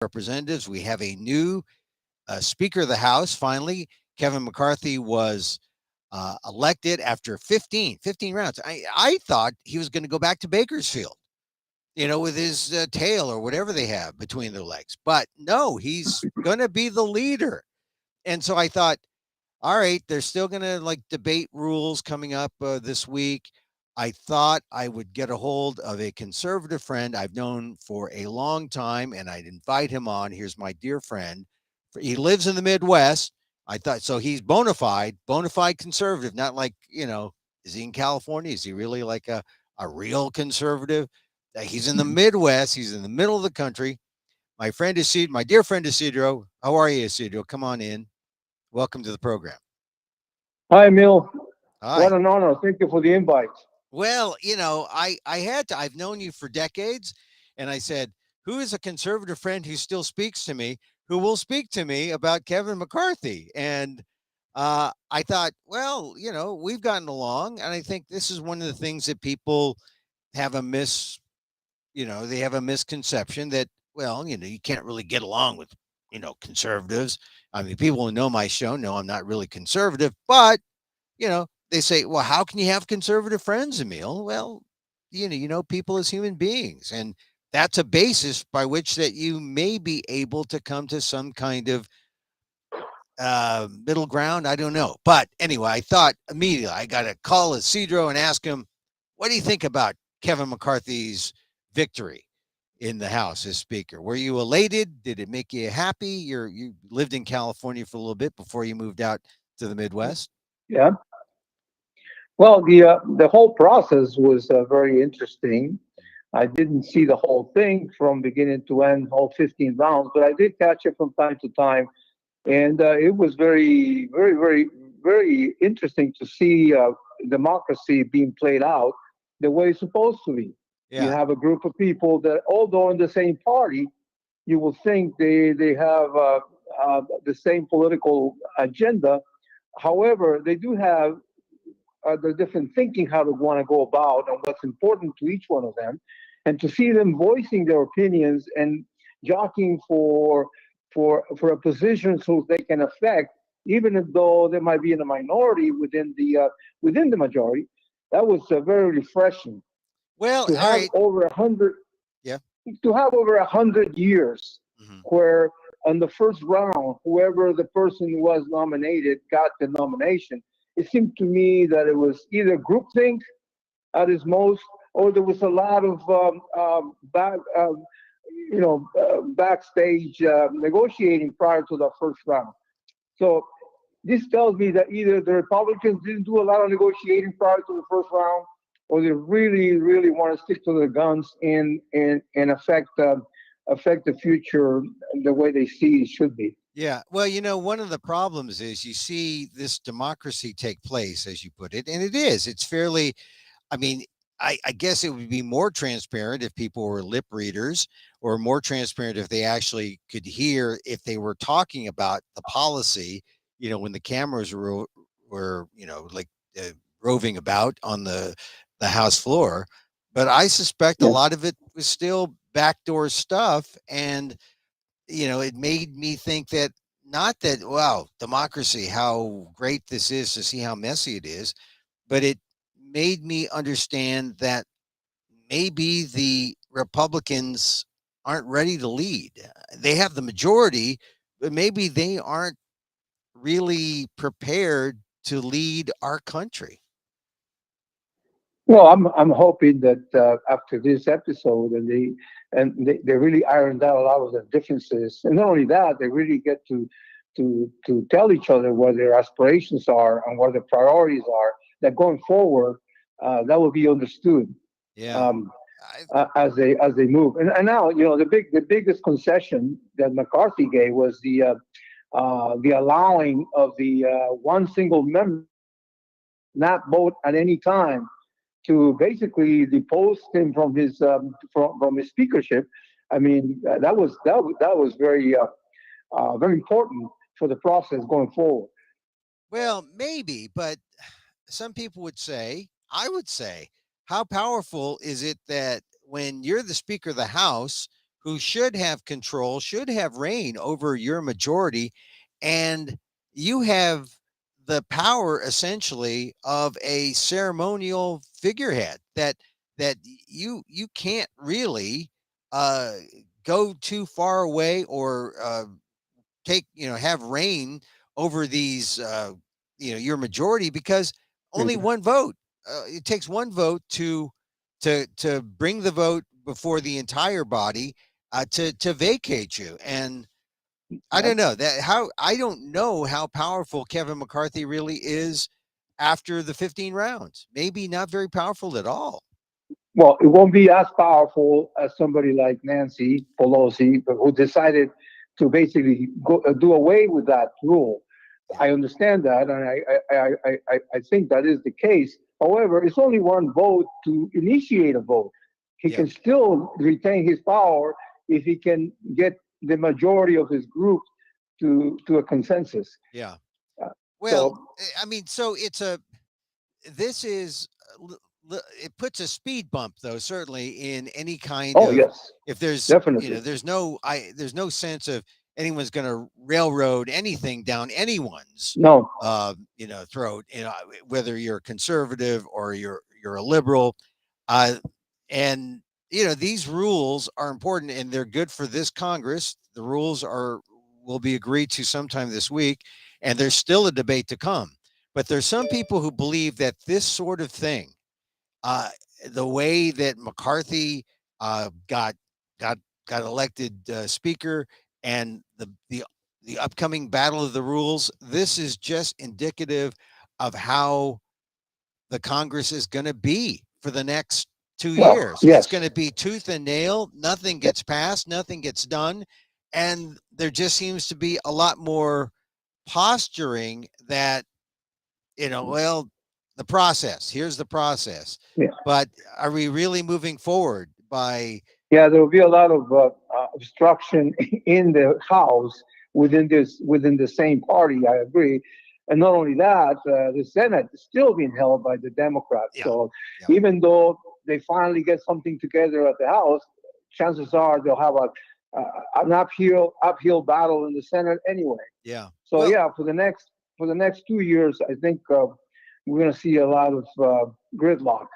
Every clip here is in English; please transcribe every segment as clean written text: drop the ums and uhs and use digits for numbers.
Representatives. We have a new Speaker of the House. Finally, Kevin McCarthy was elected after 15 rounds. I thought he was going to go back to Bakersfield, with his tail or whatever they have between their legs. But no, he's going to be the leader. And so I thought, all right, they're still going to like debate rules coming up this week. I thought I would get a hold of a conservative friend I've known for a long time, and I'd invite him on. Here's my dear friend. He lives in the Midwest. I thought so. He's bona fide conservative, not like, is he in California? Is he really like a real conservative? He's in the Midwest. He's in the middle of the country. My friend Isidro, my dear friend Isidro. How are you, Isidro? Come on in. Welcome to the program. Hi, Emil. What Hi. an honor. Thank you for the invite. Well, I had to. I've known you for decades, and I said, who is a conservative friend who still speaks to me, who will speak to me about Kevin McCarthy? And I thought, well, we've gotten along, and I think this is one of the things that people have they have a misconception that, well, you can't really get along with, conservatives. I mean, people who know my show know I'm not really conservative, but they say, well, how can you have conservative friends, Emil? Well, people as human beings. And that's a basis by which that you may be able to come to some kind of middle ground. I don't know. But anyway, I thought immediately I got to call Isidro and ask him, what do you think about Kevin McCarthy's victory in the House as Speaker? Were you elated? Did it make you happy? You lived in California for a little bit before you moved out to the Midwest. Yeah. Well, the whole process was very interesting. I didn't see the whole thing from beginning to end, all 15 rounds, but I did catch it from time to time, and it was very, very, very, very interesting to see democracy being played out the way it's supposed to be. You Yeah. have a group of people that, although in the same party, you will think they have the same political agenda. However, they do have the different thinking how to want to go about and what's important to each one of them, and to see them voicing their opinions and jockeying for a position so they can affect, even if though they might be in a minority within the majority. That was very refreshing Well, to all have right. over 100 Yeah. to have over 100 years Mhm. where on the first round, whoever the person who was nominated got the nomination. It seemed to me that it was either groupthink at its most, or there was a lot of backstage negotiating prior to the first round. So this tells me that either the Republicans didn't do a lot of negotiating prior to the first round, or they really, really want to stick to their guns and affect the future the way they see it should be. Yeah. Well, one of the problems is you see this democracy take place, as you put it, and it is. It's fairly, I mean, I guess it would be more transparent if people were lip readers, or more transparent if they actually could hear if they were talking about the policy, when the cameras were like uh, roving about on the House floor. But I suspect a Yeah. lot of it was still backdoor stuff. And it made me think that, not that, wow, democracy, how great this is to see how messy it is, but it made me understand that maybe the Republicans aren't ready to lead. They have the majority, but maybe they aren't really prepared to lead our country. Well, I'm hoping that after this episode they really ironed out a lot of the differences, and not only that, they really get to tell each other what their aspirations are and what their priorities are. That going forward, that will be understood Yeah. um, I, as they move. And now the biggest concession that McCarthy gave was the allowing of the one single member not vote at any time to basically depose him from his speakership. I mean, that was very important for the process going forward. well, maybe, but some people would say, I would say, how powerful is it that when you're the Speaker of the House, who should have control, should have reign over your majority, and you have the power essentially of a ceremonial figurehead that you can't really uh go too far away or take have reign over these your majority, because only Mhm. one vote, it takes one vote to bring the vote before the entire body to vacate you. And I Yep. don't know that how I don't know how powerful Kevin McCarthy really is after the 15 rounds. Maybe not very powerful at all. Well, it won't be as powerful as somebody like Nancy Pelosi, who decided to basically do away with that rule. Yeah. I understand that, and I think that is the case. However, it's only one vote to initiate a vote. He Yeah. can still retain his power if he can get the majority of his group to a consensus. Yeah. Uh, Well, so, I mean, so it's a this is it puts a speed bump, though, certainly in any kind oh of, yes, if there's definitely. there's no sense of anyone's going to railroad anything down anyone's No, throat, whether you're a conservative or you're a liberal. uh and these rules are important and they're good for this Congress. The rules are will be agreed to sometime this week, and there's still a debate to come. But there's some people who believe that this sort of thing, uh, the way that McCarthy got got got elected speaker, and the upcoming battle of the rules, this is just indicative of how the Congress is going to be for the next two well, years. It's yes. going to be tooth and nail. Nothing gets passed. Nothing gets done, and there just seems to be a lot more posturing that well, the process. Here's the process. Yeah. But are we really moving forward by? Yeah, there will be a lot of obstruction in the House within the same party. I agree, and not only that, the Senate is still being held by the Democrats. Yeah, So yeah, even though they finally get something together at the House, chances are they'll have an uphill battle in the Senate anyway. yeah. So Well, yeah, for the next 2 years, I think we're going to see a lot of gridlock,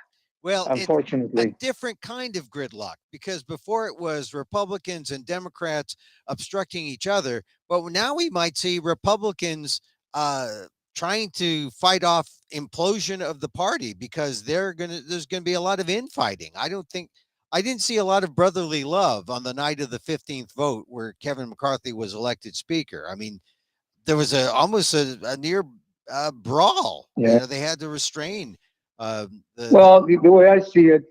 it's a unfortunately. different kind of gridlock, because before it was Republicans and Democrats obstructing each other, but now we might see Republicans uh, trying to fight off implosion of the party, because there's gonna be a lot of infighting. I didn't see a lot of brotherly love on the night of the 15th vote where Kevin McCarthy was elected speaker. I mean, there was almost a near brawl. Yeah. They had to restrain the Well, the way I see it,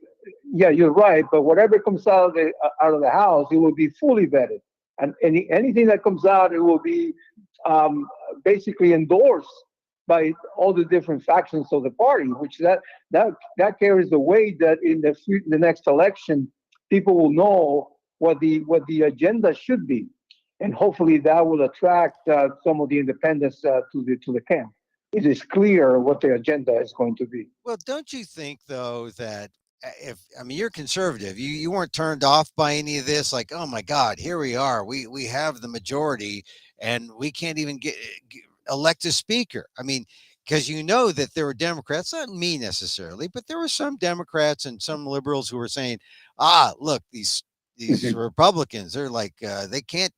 yeah, you're right. But whatever comes out of the House, it will be fully vetted, and anything that comes out, it will be um, basically endorsed by all the different factions of the party. Which that carries the weight that in the next election, people will know what the agenda should be, and hopefully that will attract some of the independents to the camp. It is clear what the agenda is going to be. Well, don't you think though that if I mean you're conservative, you weren't turned off by any of this? Like, oh my God, here we are, we have the majority, and we can't even elect a speaker. I mean, because that there were Democrats, not me necessarily, but there were some Democrats and some liberals who were saying, look, these Republicans, they're like they can't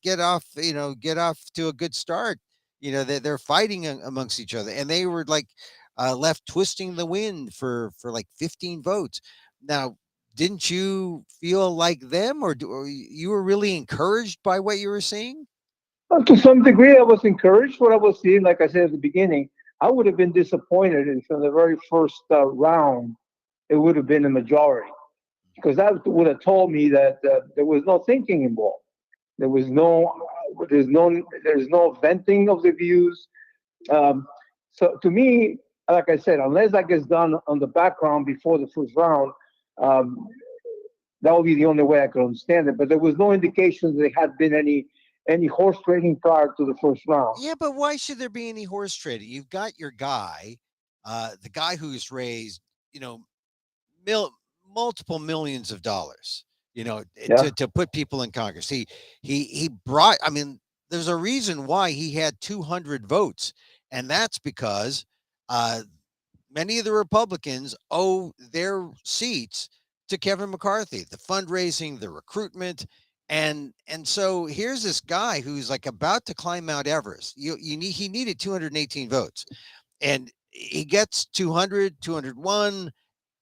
get off to a good start. They're fighting amongst each other, and they were like left twisting the wind for like 15 votes. Now, didn't you feel like them, or you were really encouraged by what you were seeing? To some degree, I was encouraged what I was seeing. Like I said at the beginning, I would have been disappointed if from the very first round it would have been a majority, because that would have told me that there was no thinking involved. There was there's no venting of the views. Um, so to me, like I said, unless that gets done on the background before the first round, um, that would be the only way I could understand it. But there was no indication that there had been any horse trading prior to the first round. Yeah, but why should there be any horse trading? You've got your guy, the guy who's raised, you know, mil- multiple millions of dollars. Yeah. to put people in Congress. He brought. I mean, there's a reason why he had 200 votes, and that's because uh, many of the Republicans owe their seats to Kevin McCarthy, the fundraising, the recruitment, and so here's this guy who's like about to climb Mount Everest. He needed 218 votes, and he gets 200, 201,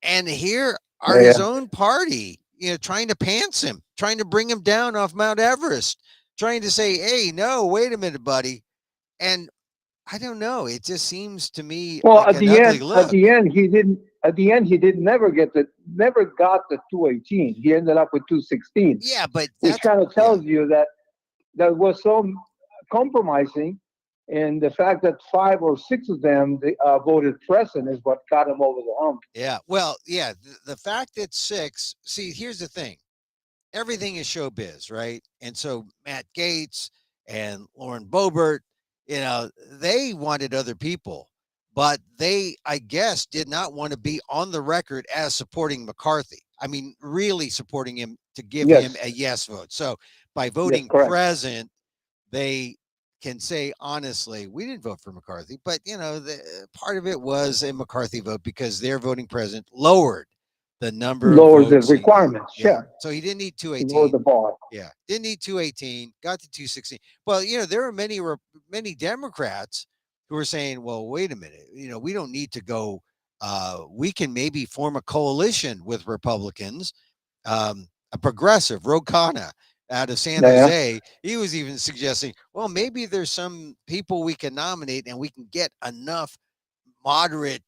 and here are Yeah. Yeah. his own party, trying to pants him, trying to bring him down off Mount Everest, trying to say, "Hey, no, wait a minute, buddy." And I don't know. It just seems to me Well, like an ugly look. at the end, he did never got the 218. He ended up with 216, Yeah, but which that's kind of yeah. tells you that that was so compromising. And the fact that five or six of them voted present is what got him over the hump. Yeah. Well, yeah, the fact that six, see, here's the thing. Everything is showbiz, right? And so Matt Gaetz and Lauren Boebert, they wanted other people, but they, I guess, did not want to be on the record as supporting McCarthy. I mean, really supporting him to give him Yes, a yes vote. So by yes, voting correct. present, they can say honestly, we didn't vote for McCarthy, but the part of it was a McCarthy vote because their voting present lowered the number of Lowered the votes he needed. requirements. Yeah. Yeah, So he didn't need lowered 218. the bar. Yeah. Didn't need 218, got to 216. Well, there were many Democrats who were saying, well, wait a minute, we don't need to go we can maybe form a coalition with Republicans, a progressive, Ro Khanna out of San Yeah, yeah. Jose. He was even suggesting, well, maybe there's some people we can nominate and we can get enough moderate,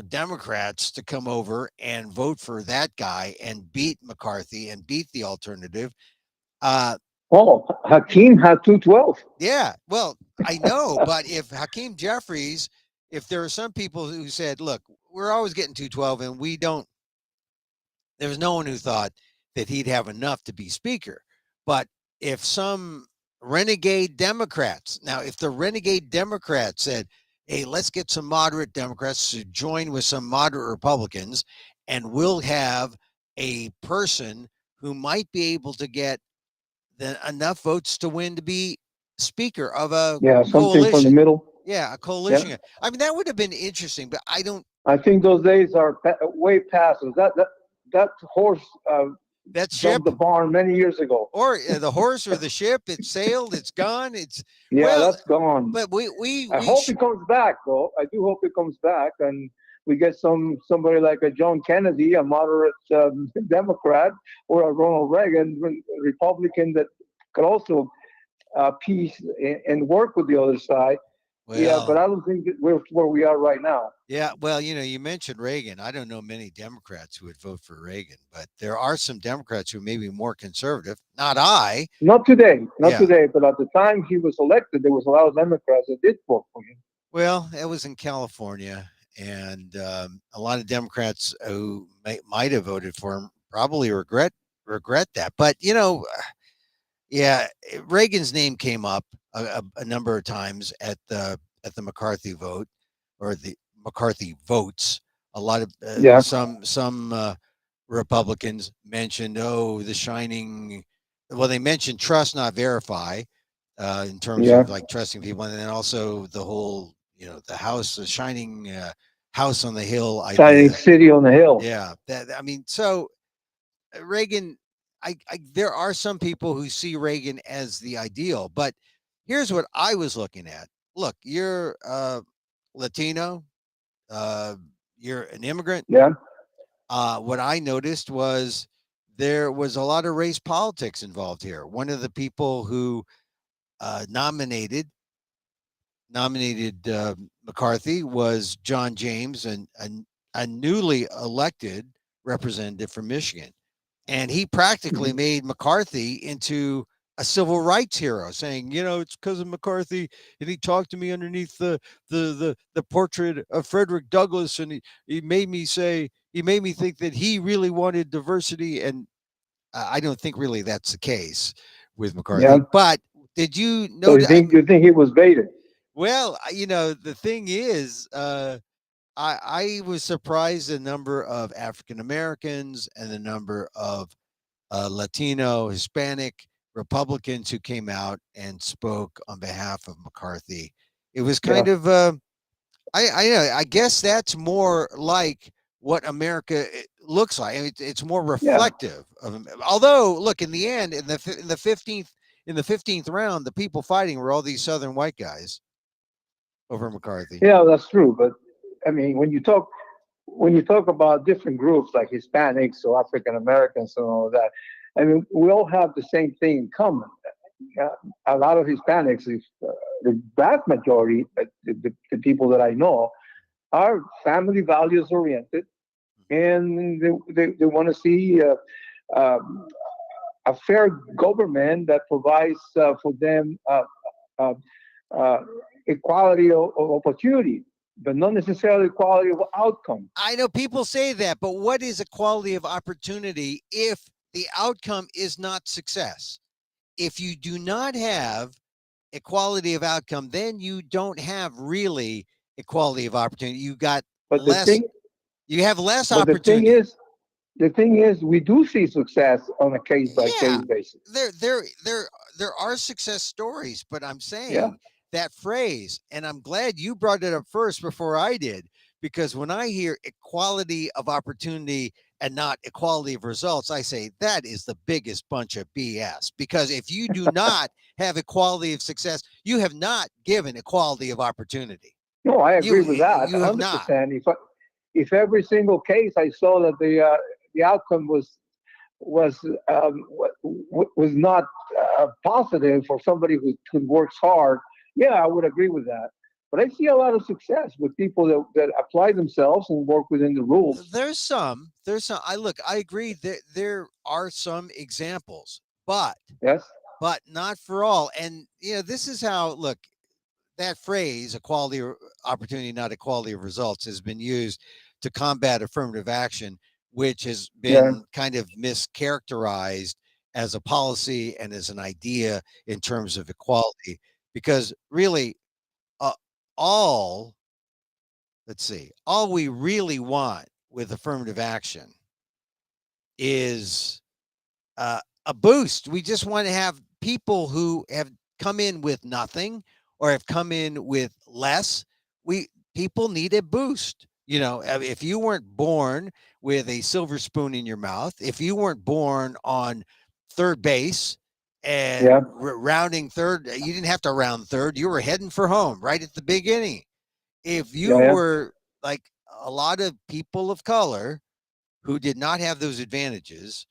Democrats to come over and vote for that guy and beat McCarthy and beat the alternative. Uh, Oh, Hakeem had 212. yeah, well, I know, but if Hakeem Jeffries, if there are some people who said, look, we're always getting 212 and we don't, there was no one who thought that he'd have enough to be speaker. But if some renegade Democrats, now, if the renegade Democrats said, hey, let's get some moderate Democrats to join with some moderate Republicans, and we'll have a person who might be able to get enough votes to win to be speaker of a Yeah, something from the coalition. middle. Yeah, a Yeah, coalition. I mean, that would have been interesting, but I don't. I think those days are way past us. That horse That jumped ship the barn many years ago. or the horse or the ship, it's sailed, it's gone, it's Yeah, well, that's gone. but we I we hope sh- it comes back, though. I do hope it comes back, and we get somebody like a John Kennedy, a moderate Democrat, or a Ronald Reagan, Republican that could also peace and work with the other side. Yeah, but well, I don't think that we're where we are right now. yeah, well, you mentioned Reagan. I don't know many Democrats who would vote for Reagan, but there are some Democrats who may be more conservative. Not I. Not Yeah. today, but at the time he was elected, there was a lot of Democrats that did vote for him. Well, it was in California, and a lot of Democrats who might have voted for him probably regret that. But yeah, Reagan's name came up a number of times at the McCarthy vote or the McCarthy votes. A lot of Yeah, some Republicans mentioned, oh, the shining. Well, they mentioned trust, not verify, in terms yeah. of like trusting people, and then also the whole, the house, the shining house on the hill Shining idea. city on the hill. Yeah, that I mean, so Reagan, there are some people who see Reagan as the ideal, but here's what I was looking at. Look, you're Latino, uh, you're an immigrant. Yeah, What I noticed was there was a lot of race politics involved here. One of the people who uh, nominated nominated McCarthy was John James, and a newly elected representative from Michigan. And he practically mhm. made McCarthy into a civil rights hero, saying, it's because of McCarthy, and he talked to me underneath the portrait of Frederick Douglass, and he made me think that he really wanted diversity, and I don't think really that's the case with Yeah. McCarthy. But did you So notice? you think he was baited? Well, the thing is, I was surprised the number of African Americans and the number of Latino, Hispanic Republicans who came out and spoke on behalf of McCarthy. It was Yeah, kind of, I guess that's more like what America looks like. I mean, it's more yeah, reflective of. Although, look, in the end, in the 15th round, the people fighting were all these Southern white guys over McCarthy. yeah. That's true. But I mean, when you talk about different groups like Hispanics or African Americans and all of that, I mean, we all have the same thing in common. Uh, a lot of Hispanics, the vast majority, the people that I know, are family values oriented, and they want to see um, a fair government that provides for them uh, uh, equality of opportunity, but not necessarily equality of outcome. I know people say that, but what is equality of opportunity if the outcome is not success? If you do not have equality of outcome, then you don't have really equality of opportunity. You got But the less, thing, you have less but opportunity. the thing is, we do see success on a case by Yeah, case basis. there there there there are success stories, but I'm Yeah, saying that phrase, and I'm glad you brought it up first before I did, because when I hear equality of opportunity and not equality of results, I say that is the biggest bunch of BS. Because if you do not have equality of success, you have not given equality of opportunity. no, I agree You with that you have not. 100%. If every single case I saw that the outcome was was not positive for somebody who works hard, yeah, I would agree with that. But I see a lot of success with people that apply themselves and work within the rules. There's some. I look. I agree that there are some examples, Yes, but not for all. And this is how look that phrase equality of opportunity, not equality of results, has been used to combat affirmative action, which has yeah. been kind of mischaracterized as a policy and as an idea in terms of equality. Because really, uh, all let's see, all we really want with affirmative action is a boost. We just want to have people who have come in with nothing or have come in with less. We People need a boost. If you weren't born with a silver spoon in your mouth, if you weren't born on third base and Yeah, rounding third, you didn't have to round third. You were heading for home right at the beginning. If yeah, you yeah. were like a lot of people of color who did not have those advantages,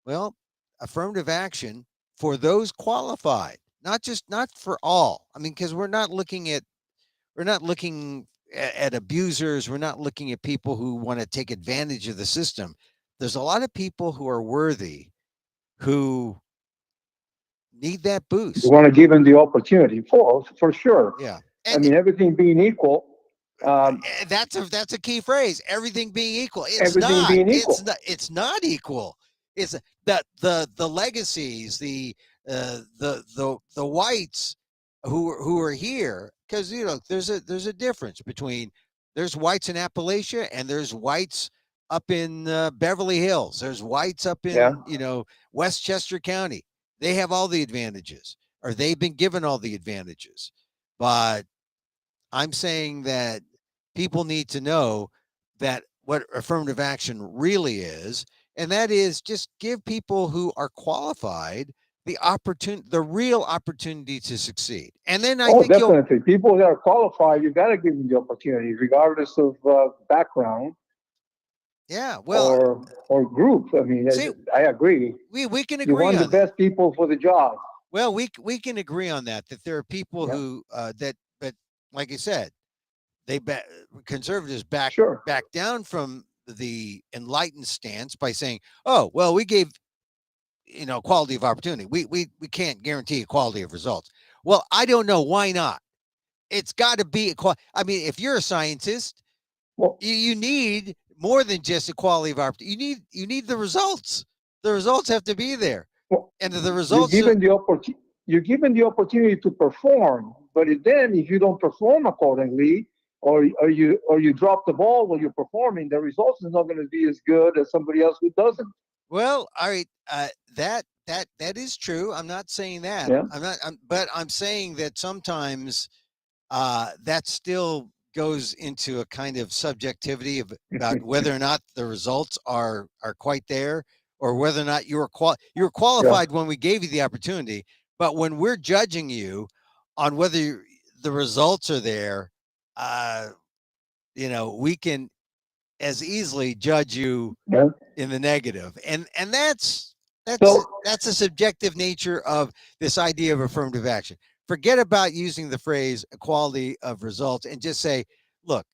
well, affirmative action for those qualified, not for all. I mean, because we're not looking at abusers. We're not looking at people who want to take advantage of the system. There's a lot of people who are worthy who need that You boost. want to give them the opportunity for sure. Yeah, I and mean, everything being equal, um, that's a key phrase. Everything being equal, it's everything not. being It's equal. not. It's not equal. It's the legacies, the whites who are here, because there's a difference between there's whites in Appalachia and there's whites up in Beverly Hills. There's whites up Yeah. in Westchester County. They have all the advantages, or they've been given all the advantages, but I'm saying that people need to know that what affirmative action really is, and that is just give people who are qualified the real opportunity to succeed. And then I Oh, think you'll, definitely. People that are qualified, you got to give them the opportunity, regardless of background yeah, well, or group. I mean, see, I agree. we can You agree want the on that. best people for the job. Well, we can agree on that there are people Yeah, who but like I said, they conservatives sure. back down from the enlightened stance by saying, "Oh, well, we gave quality of opportunity. We can't guarantee equality of results." Well, I don't know why not. It's got to be equal. I mean, if you're a scientist, Well, you need more than just equality of opportunity. You need the results. The results have to be there, well, and the you're results are given the opportunity. You're given the opportunity to perform, but then if you don't perform accordingly, or you drop the ball while you're performing, the results is not going to be as good as somebody else who doesn't. Well, all right. That is true. I'm not saying that. Yeah, But I'm saying that sometimes that still goes into a kind of subjectivity about whether or not the results are quite there, or whether or not you were yeah. qualified when we gave you the opportunity. But when we're judging you on whether the results are there, uh, we can as easily judge you Yeah. in the negative, and that's So, that's a subjective nature of this idea of affirmative action. Forget about using the phrase equality of results and just say, look,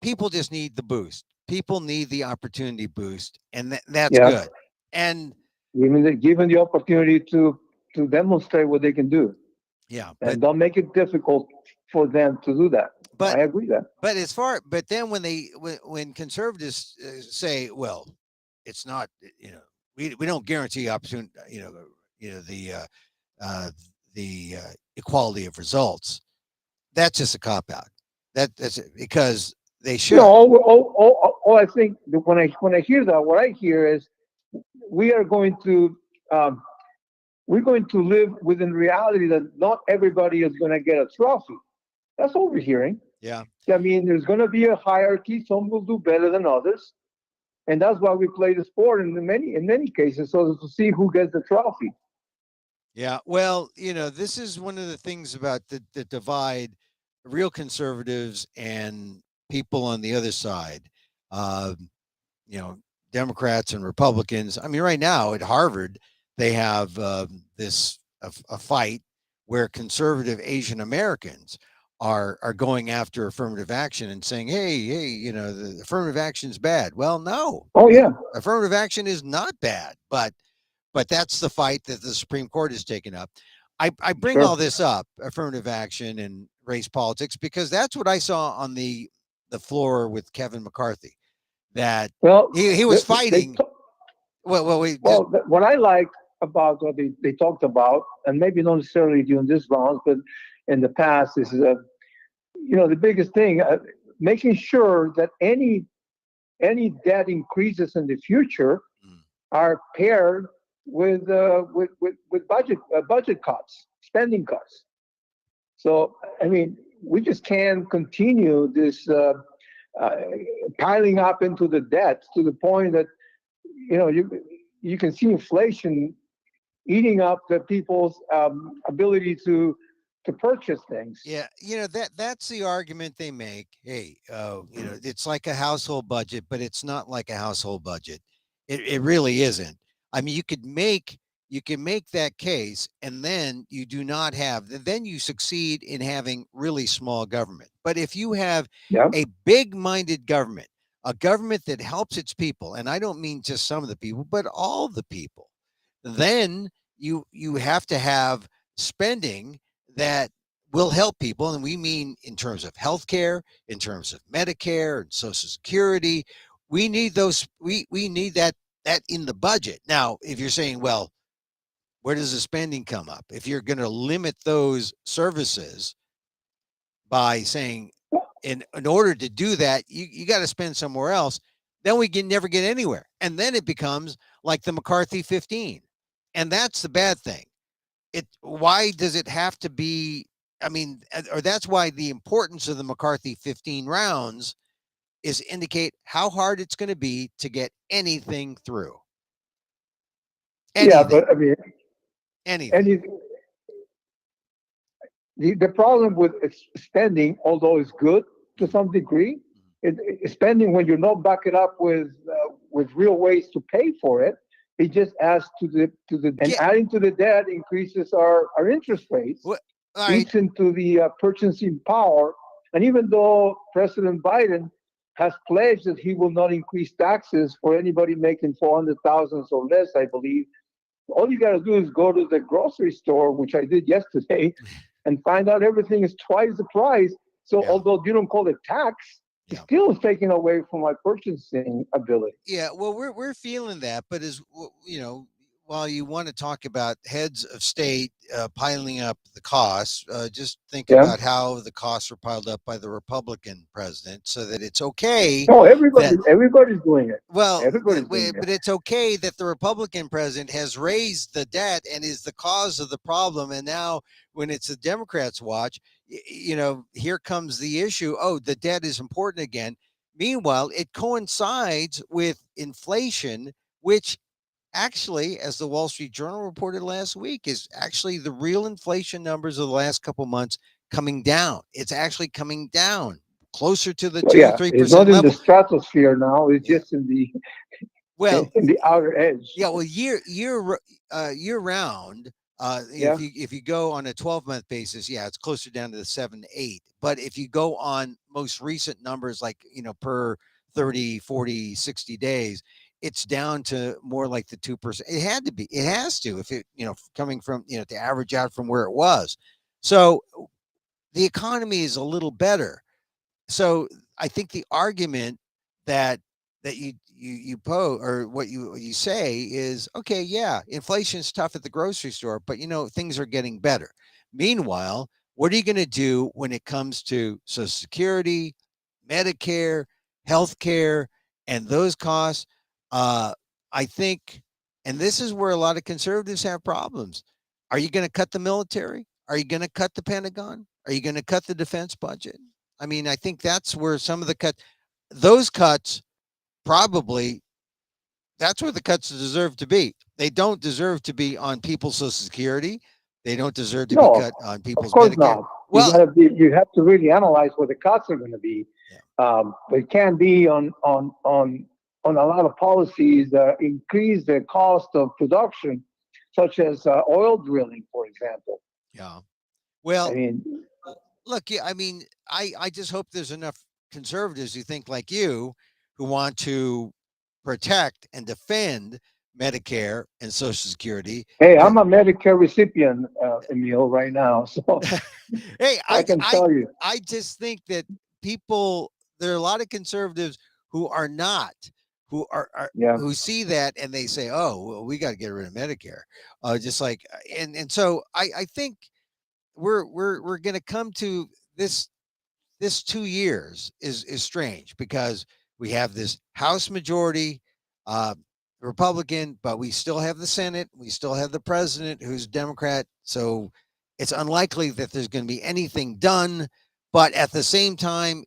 people just need the boost. People need the opportunity boost, and that's yeah, good. And given the opportunity to demonstrate what they can do, yeah, and don't make it difficult for them to do that. but I agree that. but then when conservatives say, well, it's not, we don't guarantee opportunity, the uh, equality of results. That's just a cop out. That's it, because they No, should. all I think that when I hear that, what I hear is we are going to um, we're going to live within reality that not everybody is going to get a trophy. That's what we're hearing. Yeah, I mean, there's going to be a hierarchy. Some will do better than others, and that's why we play the sport in many cases, so to see who gets the trophy. yeah. Well, this is one of the things about the divide real conservatives and people on the other side. Um, you know, Democrats and Republicans. I mean, right now at Harvard, they have this a fight where conservative Asian Americans are going after affirmative action and saying, hey, the affirmative action is bad. Well, no, Oh yeah, affirmative action is not bad, but that's the fight that the Supreme Court has taken up. I bring sure. all this up, affirmative action and race politics, because that's what I saw on the floor with Kevin McCarthy, that Well, he they, was they fighting. Well, we just what I like about what they talked about, and maybe not necessarily during this round, but in the past, is the biggest thing, making sure that any debt increases in the future mm, are paired with budget cuts, spending cuts. So I mean, we just can't continue this uh, piling up into the debt to the point that you can see inflation eating up the people's ability to purchase things. yeah, that's the argument they make. Hey, it's like a household budget, but it's not like a household budget. It really isn't. I mean, you can make that case, and then you do not have. Then you succeed in having really small government. But if you have Yeah, a big-minded government, a government that helps its people, and I don't mean just some of the people, but all the people, then you have to have spending that will help people, and we mean in terms of healthcare, in terms of Medicare and Social Security. We need those. We need that in the budget. Now, if you're saying, well, where does the spending come up? If you're going to limit those services by saying, in order to do that, you got to spend somewhere else, then we can never get anywhere, and then it becomes like the McCarthy 15, and that's the bad thing. Why does it have to be? I mean, or that's why the importance of the McCarthy 15 rounds is indicate how hard it's going to be to get anything through. yeah, Anything. but I mean, Anything. any the problem with spending, although it's good to Mm, some degree, mm. spending when you're not backing up with real ways to pay for it, it just adds to the and Get adding to the debt increases our interest rates, what? All right. eats into the purchasing power. And even though President Biden has pledged that he will not increase taxes for anybody making 400,000 or less, I believe, all you got to do is go to the grocery store, which I did yesterday, and find out everything is twice the price. So Yeah. although you don't call it tax, it Yeah. still is taken away from my purchasing ability. Yeah. Well, we're feeling that, but as while you want to talk about heads of state piling up the costs, just think Yeah. about how the costs were piled up by the Republican president, so that it's okay No, that everybody's doing it. well, Everybody's doing it. but it's okay that the Republican president has raised the debt and is the cause of the problem. And now, when it's the Democrats' watch, here comes the issue. Oh, the debt is important again. Meanwhile, it coincides with inflation, which actually, as the Wall Street Journal reported last week, is actually the real inflation numbers of the last couple months coming down. It's actually coming down closer to the Well, two, yeah, three it's percent not in the level. stratosphere now. It's Yeah. just in the Well, in the outer edge. yeah. Well, year round. Yeah. If you go on a 12-month basis, yeah, it's closer down to the 7 8. But if you go on most recent numbers, like per 30, 40, 60 days, it's down to more like the 2%. It had to be. It has to, if it coming from to average out from where it was. So the economy is a little better. So I think the argument that you pose, or what you say is, okay, yeah, inflation's tough at the grocery store, but things are getting better. Meanwhile, what are you going to do when it comes to Social Security, Medicare, healthcare, and those costs? I think, and this is where a lot of conservatives have problems. Are you going to cut the military? Are you going to cut the Pentagon? Are you going to cut the defense budget? I mean, I think that's where some of the those cuts, probably, that's where the cuts deserve to be. They don't deserve to be on people's Social Security. They don't deserve to be No, cut on of people's course Medicare. not. Well, You have to really analyze what the costs are going to be. yeah, But it can be on a lot of policies that increase the cost of production, such as oil drilling, for example. yeah. I Well, mean, look, yeah, I mean, I just hope there's enough conservatives who think like you, who want to protect and defend Medicare and Social Security. hey, Uh, I'm a Medicare recipient, Emil, right now, so hey, I can tell you. I just think that people, there are a lot of conservatives who are not, Yeah, who see that and they say, oh, well, we got to get rid of Medicare. Just like, and so I think we're going to come to this. This 2 years is strange, because we have this House majority, uh, Republican, but we still have the Senate. We still have the president, who's Democrat. So it's unlikely that there's going to be anything done. But at the same time,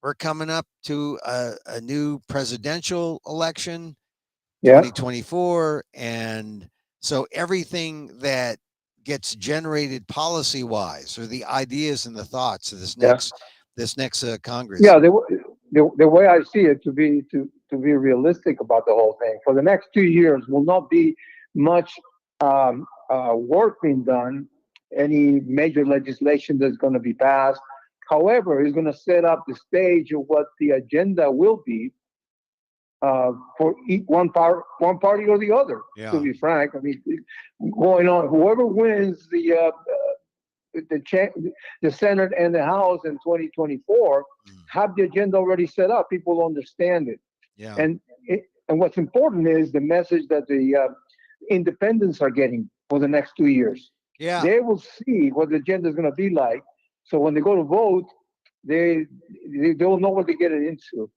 we're coming up to a new presidential election, yeah, 2024. And so everything that gets generated policy wise, or the ideas and the thoughts of yeah, this next Congress. yeah. The way I see it, to be realistic about the whole thing, for the next 2 years will not be much work being done. Any major legislation that's going to be passed. However, it's going to set up the stage of what the agenda will be for each one party or the other. To Yeah. be frank, I mean, going on, whoever wins the cha- the Senate and the House in 2024 Mm. have the agenda already set up. People understand it, Yeah. and and what's important is the message that the independents are getting for the next 2 years. Yeah. They will see what the agenda is going to be like. So when they go to vote, they they will know what they're getting into.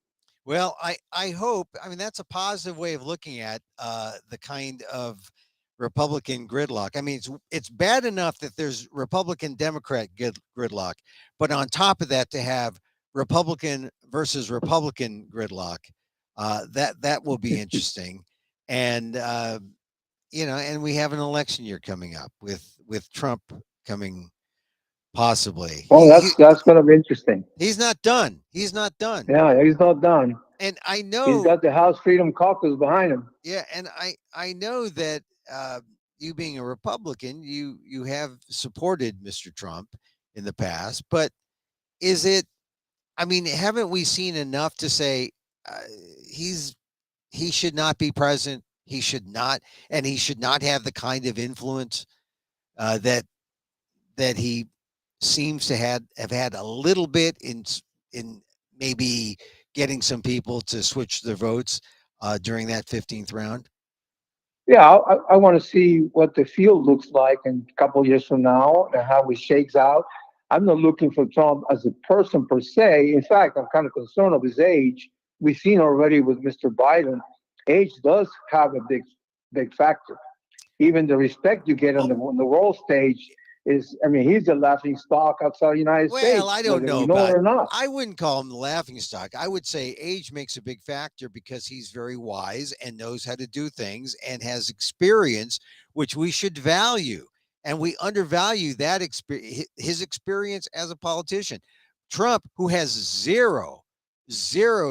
Well, I hope. I mean, that's a positive way of looking at the kind of Republican gridlock. I mean, it's bad enough that there's Republican Democrat gridlock, but on top of that, to have Republican versus Republican gridlock, that will be interesting. And and we have an election year coming up with Trump coming, possibly. Oh, that's going to be interesting. He's not done. He's not done. Yeah, he's not done. And I He's know, got the House Freedom Caucus behind him. yeah, and I know that you, being a Republican, you have supported Mr. Trump in the past, but is it? I mean, haven't we seen enough to say uh, he's he should not be president? He should not, and he should not have the kind of influence that he seems to have had a little bit in maybe getting some people to switch their votes during that 15th round. Yeah, I want to see what the field looks like in a couple of years from now and how it shakes out. I'm not looking for Trump as a person per se. In fact, I'm kind of concerned of his age. We've seen already with Mr. Biden, age does have a big factor. Even the respect you get Oh, on the world stage is, I mean, he's a laughing stock outside the United well, States, I don't whether know we know it about. or not. I wouldn't call him the laughing stock. I would say age makes a big factor because he's very wise and knows how to do things and has experience, which we should value. And we undervalue that experience, his experience as a politician. Trump, who has zero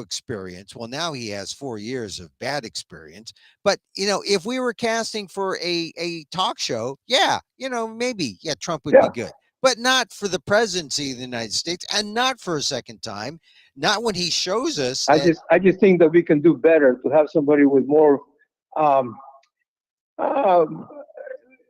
experience. Well, now he has 4 years of bad experience. But if we were casting for a talk show, yeah, maybe Trump would be Yeah, good, but not for the presidency of the United States and not for a second time. Not when he shows us that. I just think that we can do better to have somebody with more, um, um,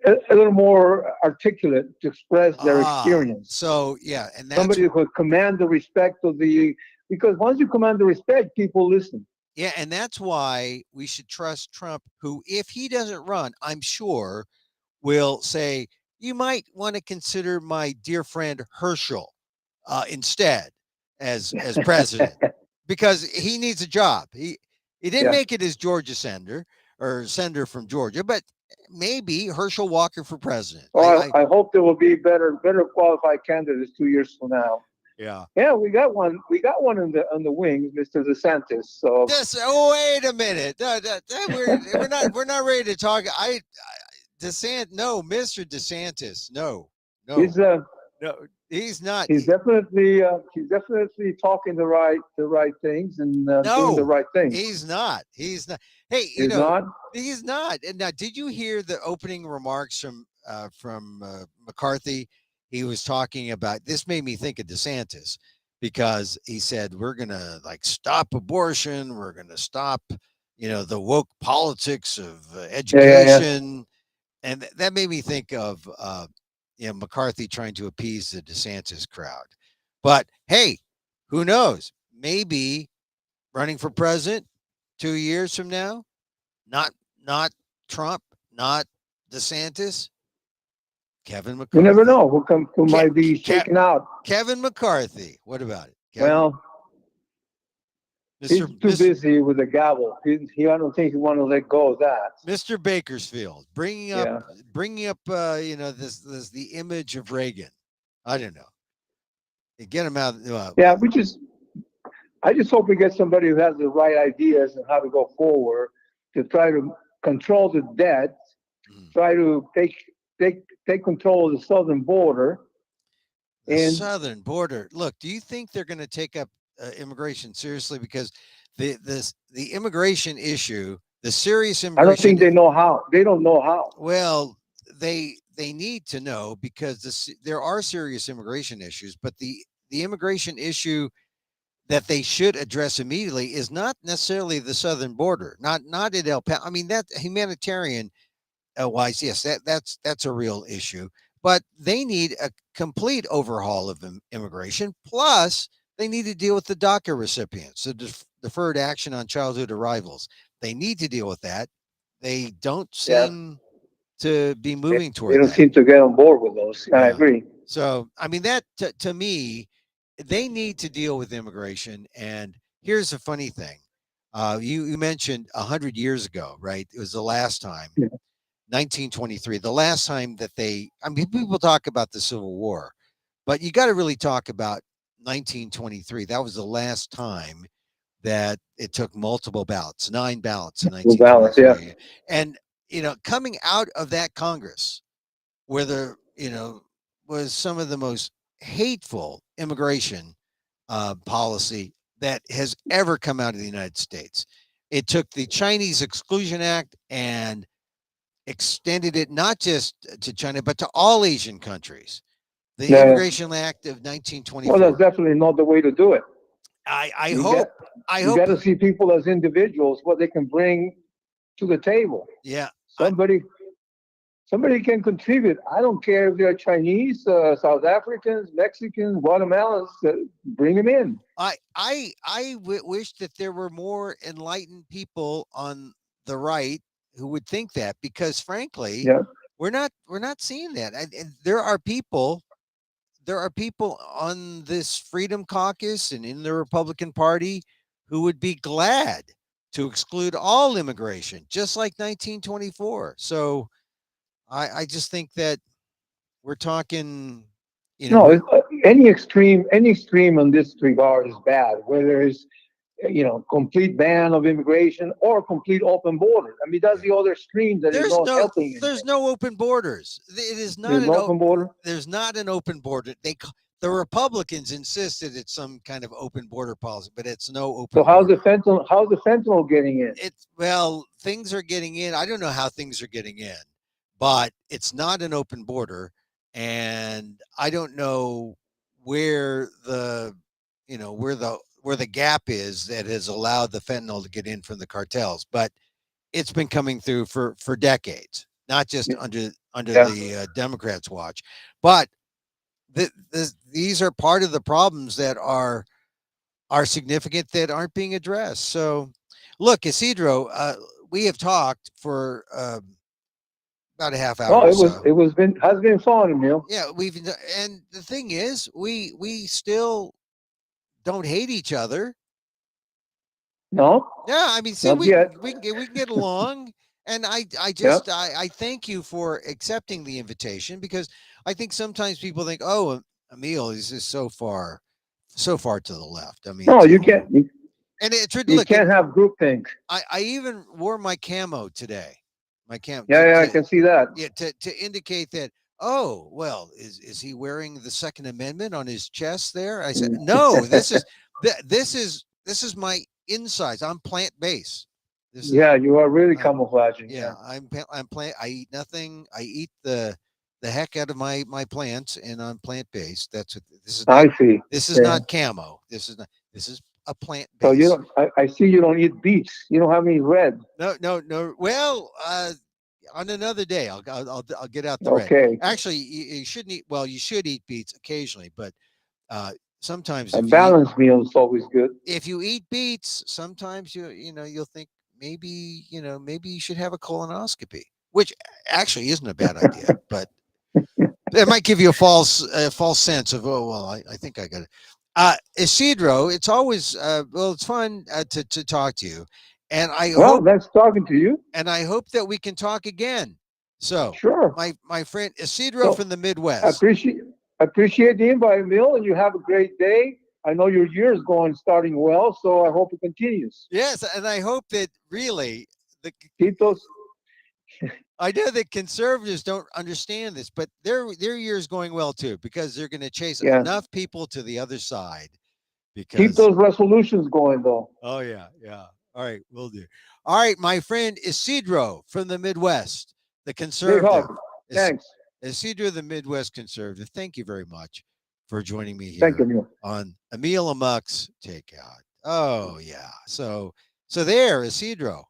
a little more articulate to express their experience. So yeah, and that's Somebody who could command the respect of the, because once you command the respect, people listen. yeah, and that's why we should trust Trump, who, if he doesn't run, I'm sure will say, you might want to consider my dear friend Herschel instead as president, because he needs a job. He didn't Yeah. make it as Georgia senator or senator from Georgia, but maybe Herschel Walker for president. Well, I hope there will be better qualified candidates 2 years from now. Yeah. Yeah, we got one. We got one on the wings, Mr. DeSantis. So This. Oh, wait a minute. We're not ready to talk. No, Mr. DeSantis. No, he's no, no. He's not. he's definitely talking the right things and doing the No, right things. he's not. Hey, He's not. he's not. And now, did you hear the opening remarks from McCarthy? He was talking about this. Made me think of DeSantis because he said we're gonna like stop abortion. We're gonna stop, the woke politics of Yeah, yeah, yeah. education, and that made me think of McCarthy trying to appease the DeSantis crowd. But hey, who knows? Maybe running for president 2 years from now, not not Trump, not DeSantis, Kevin You never McCarthy. know who Ke- might be Ke- shaken out. Kevin McCarthy. What about it, Kevin? Well, Mister he's too Mister busy with the gavel. I don't think he want to let go of that. Mister Bakersfield, bringing up Yeah, this the image of Reagan. I don't know. Get him out. yeah. I just hope we get somebody who has the right ideas and how to go forward to try to control the debt, Mm. try to take control of the southern border, The and southern border. Look, do you think they're going to take up immigration seriously? Because the immigration issue, the serious I don't think immigration. they know how. They don't know how. Well, they need to know because there are serious immigration issues, but the immigration issue that they should address immediately is not necessarily the southern border, not at El Paso. I mean, that humanitarian wise, yes, that's a real issue. But they need a complete overhaul of immigration. Plus, they need to deal with the DACA recipients, the deferred action on childhood arrivals. They need to deal with that. They don't Yeah, seem to be they, moving they toward don't that. seem to get on board with those. I Yeah. agree. So, I mean, that to me, they need to deal with immigration. And here's the funny thing: you mentioned 100 years ago, right? It was the last time, Yeah. 1923, the last time that they. I mean, people talk about the Civil War, but you got to really talk about 1923. That was the last time that it took multiple ballots, 9 ballots in Blue balance. Yeah. 1923, and coming out of that Congress where was some of the most hateful immigration policy that has ever come out of the United States. It took the Chinese Exclusion Act and extended it not just to China but to all Asian countries. The Yeah. Immigration Act of Well, that's 1924. definitely not the way to do it. I You hope get I you hope got to see people as individuals, what they can bring to the table. yeah. Somebody somebody can contribute. I don't care if they're Chinese, South Africans, Mexicans, Guatemalans. Bring them in. I wish that there were more enlightened people on the right who would think that, because frankly, Yeah. we're not seeing that. And there are people on this Freedom Caucus and in the Republican Party who would be glad to exclude all immigration, just like 1924. So I just think that we're talking, No, we're any extreme in this regard is bad. Whether it's complete ban of immigration or complete open border. I mean, that's yeah. the other extreme that is There's not no helping there's anything. no open borders. It is not There's an no open border. there's not an open border. The Republicans insisted it's some kind of open border policy, but it's no So open how's the border. fentanyl? How's the fentanyl getting in? It's well, things are getting in. I don't know how things are getting in, but it's not an open border, and I don't know where the gap is that has allowed the fentanyl to get in from the cartels, but it's been coming through for decades, not just under Yeah. the Democrats' watch, but these are part of the problems that are significant that aren't being addressed. So, look, Isidro, we have talked for about a half hour No, or it was so. it was been has been fun, Emil. Yeah, and the thing is, we still don't hate each other. No, Yeah, I mean, see, not we yet. we can get along, and I Yeah. just I thank you for accepting the invitation, because I think sometimes people think, oh, Emil is just so far to the left. I mean, No, you can't. and it's You look, and can't have group things. I even wore my camo today, my cam Yeah, I can see that. yeah, to indicate that. Oh well, is he wearing the Second Amendment on his chest there? I said, Mm. no. This is my insides. I'm plant based. This is Yeah, you are really I'm camouflaging. yeah. Yeah, I'm plant. I eat nothing. I eat the heck out of my plants, and I'm plant based. That's what this is not. I see. This is Yeah. not camo. This is not. This is a plant So you base. don't. I see you don't eat beets. You don't have any red. No, no, no. Well, on another day, I'll get out the red. Okay. Actually, you shouldn't eat. Well, you should eat beets occasionally, but uh, sometimes A balanced meal is always good. if you eat beets, sometimes you'll think maybe you should have a colonoscopy, which actually isn't a bad idea, but it might give you a false sense of, oh well, I think I got it. Isidro, it's always it's fun to talk to you, and I Well, hope nice talking to you. that we can talk again. So, Sure. my friend Isidro So from the I Midwest. appreciate the invite, Emil, and you have a great day. I know your year is going starting well, so I hope it continues. Yes, and I hope that really the Keep those. I know that conservatives don't understand this, but their year is going well too, because they're going to chase Yeah. enough people to the other side. Keep Because those resolutions going, though. oh yeah, yeah. All right, we'll do. All right, my friend Isidro from the Midwest, the Big conservative. hug. Is Thanks. Isidro, the Midwest conservative. Thank you very much for joining me Thank you, here Emil. on Emil Amok's Takeout. Oh yeah. So there, Isidro.